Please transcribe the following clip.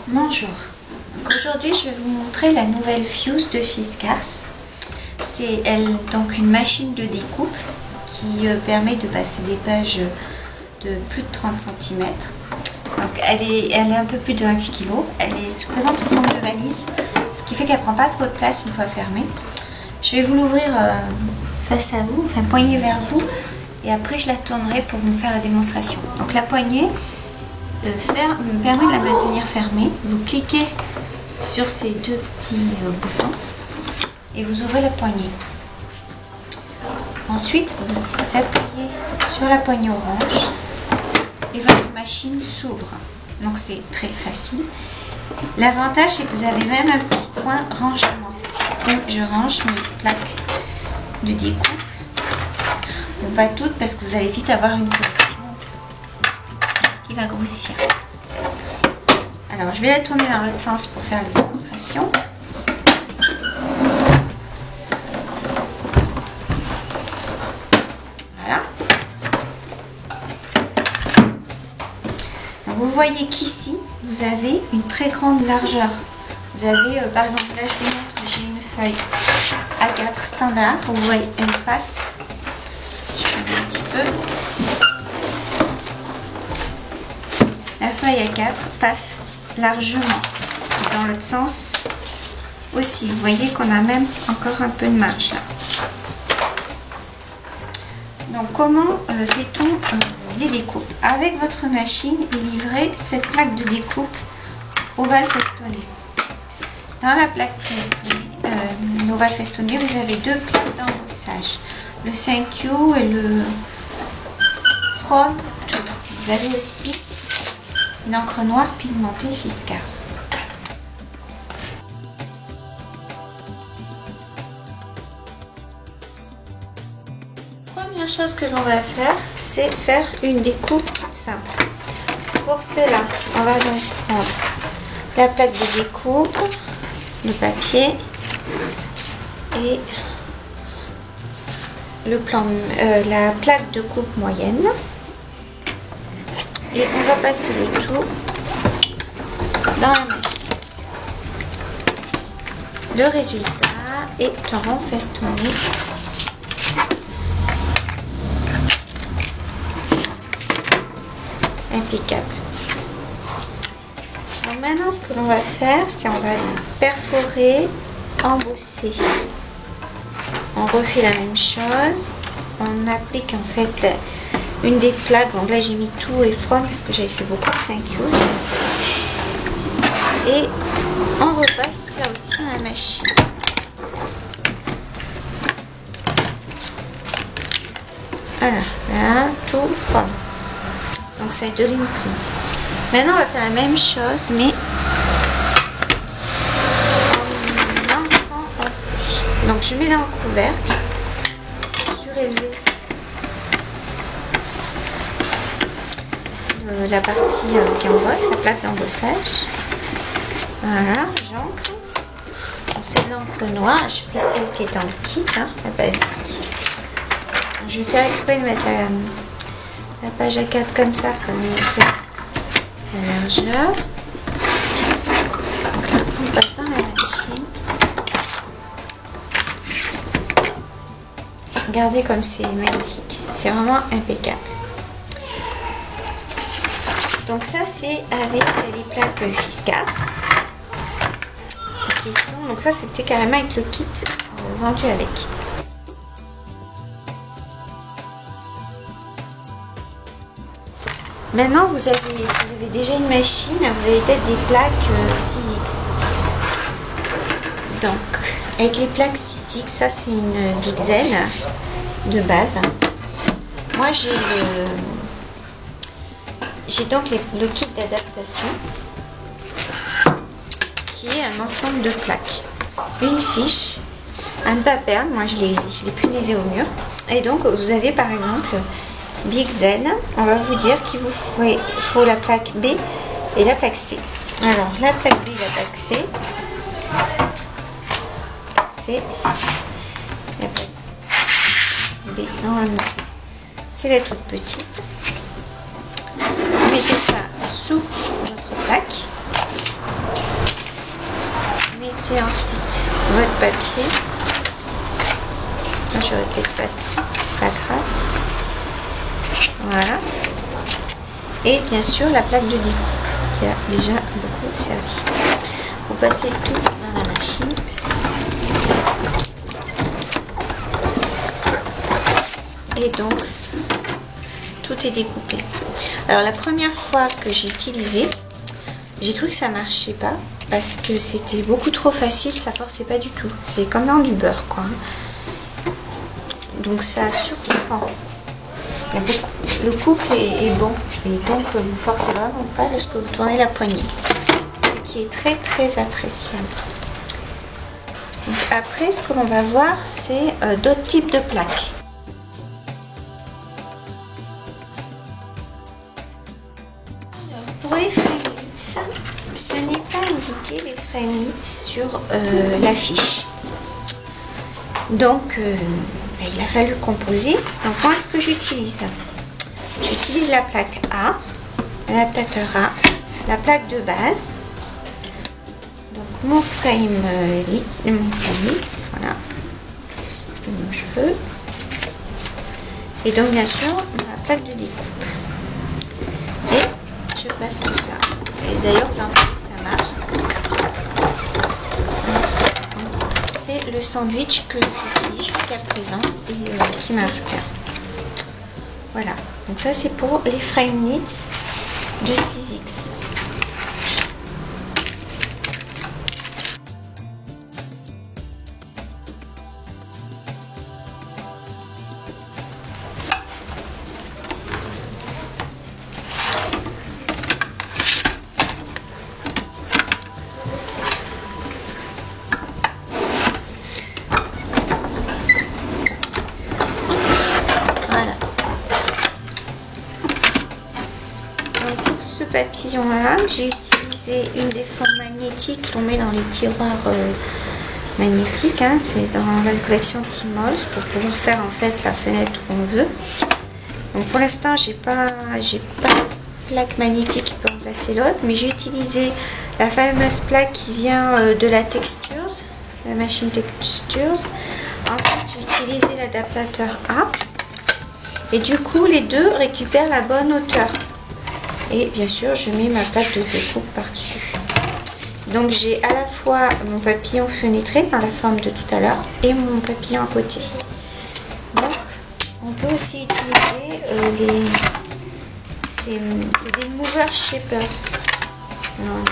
Bonjour. Aujourd'hui, je vais vous montrer la nouvelle Fuse de Fiskars. C'est donc une machine de découpe qui permet de passer des pages de plus de 30 cm. Donc elle est un peu plus de 1 kg. Elle se présente sous forme de valise, ce qui fait qu'elle prend pas trop de place une fois fermée. Je vais vous l'ouvrir face à vous, enfin poignée vers vous, et après je la tournerai pour vous faire la démonstration. Donc la poignée me permet de la maintenir fermée. Vous cliquez sur ces deux petits boutons et vous ouvrez la poignée. Ensuite, vous appuyez sur la poignée orange et votre machine s'ouvre. Donc c'est très facile. L'avantage, c'est que vous avez même un petit coin rangement où je range mes plaques de découpe. Bon, pas toutes parce que vous allez vite avoir une collection qui va grossir. Alors je vais la tourner dans l'autre sens pour faire la démonstration. Voilà. Donc, vous voyez qu'ici vous avez une très grande largeur. Vous avez par exemple, là je vous montre, j'ai une feuille A4 standard. Vous voyez, elle passe. Je vais un petit peu. La feuille A4 passe largement. Dans l'autre sens aussi. Vous voyez qu'on a même encore un peu de marge là. Donc comment fait-on les découpes? Avec votre machine, il livrait cette plaque de découpe ovale festonnée. Dans la plaque festonnée, l'ovale festonné, vous avez deux plaques d'embossage. Le 5U et le From Tool. Vous avez aussi une encre noire pigmentée Fiskars. Première chose que l'on va faire, c'est faire une découpe simple. Pour cela, on va donc prendre la plaque de découpe, le papier et la plaque de coupe moyenne. Et on va passer le tout dans la machine. Le résultat est un rond festonné. Impeccable. Donc maintenant, ce que l'on va faire, c'est on va perforer, embosser. On refait la même chose. On applique en fait une des plaques. Donc là, j'ai mis tout et From parce que j'avais fait beaucoup de 5U. Et on repasse ça aussi à la machine. Voilà, là, tout From. Donc c'est de l'imprint. Maintenant, on va faire la même chose, mais en entrant en plus. Donc je mets dans le couvercle, surélevé la partie qui embosse, la plaque d'embossage. Voilà, j'encre. C'est de l'encre noire, j'ai pris celle qui est dans le kit, hein, la basique. Donc, je vais faire exprès de mettre la page A4 comme ça pour montrer la largeur. Donc là, on passe dans la machine. Regardez comme c'est magnifique, c'est vraiment impeccable. Donc ça c'est avec les plaques Fiskars qui sont, donc ça c'était carrément avec le kit vendu avec. Maintenant vous avez, si vous avez déjà une machine, vous avez peut-être des plaques 6X. Donc avec les plaques 6X, ça c'est une Dixel de base. Moi j'ai donc le kit d'adaptation qui est un ensemble de plaques, une fiche, à ne pas perdre. Moi je l'ai punaisé au mur. Et donc vous avez par exemple Bixel, on va vous dire qu'il vous faut la plaque B et la plaque C. Alors la plaque B et la plaque C, c'est la plaque B, normalement c'est la toute petite. Vous mettez ça sous votre plaque mettez ensuite votre papier. J'aurais peut-être pas tout, c'est pas grave. Voilà. Et bien sûr la plaque de découpe qui a déjà beaucoup servi. Vous passez le tout dans la machine. Et donc tout est découpé. Alors la première fois que j'ai utilisé, j'ai cru que ça marchait pas parce que c'était beaucoup trop facile, ça forçait pas du tout. C'est comme dans du beurre quoi. Donc ça surprend. Le couple est bon et donc vous forcez vraiment pas lorsque vous tournez la poignée, ce qui est très très appréciable. Donc après ce que l'on va voir c'est d'autres types de plaques. Alors, pour les Framelits, ce n'est pas indiqué les Framelits sur l'affiche. Donc il a fallu composer. Donc moi ce que j'utilise la plaque A, l'adaptateur A, la plaque de base, donc mon Framelits, voilà, je donne mon cheveu, et donc bien sûr ma plaque de découpe. Et je passe tout ça. Et d'ailleurs vous en voyez que ça marche. C'est le sandwich que j'utilise jusqu'à présent et qui marche bien. Voilà, donc ça c'est pour les Framelits de 6X. Papillon là, j'ai utilisé une des formes magnétiques qu'on met dans les tiroirs magnétiques, hein, c'est dans la collection Tmall pour pouvoir faire en fait la fenêtre où on veut. Donc pour l'instant j'ai pas de plaque magnétique qui peut remplacer l'autre, mais j'ai utilisé la fameuse plaque qui vient de la Textures, la machine Textures. Ensuite j'ai utilisé l'adaptateur A et du coup les deux récupèrent la bonne hauteur. Et bien sûr, je mets ma plaque de découpe par-dessus. Donc j'ai à la fois mon papillon fenêtré dans la forme de tout à l'heure et mon papillon à côté. Donc on peut aussi utiliser c'est des mover shapers. Non.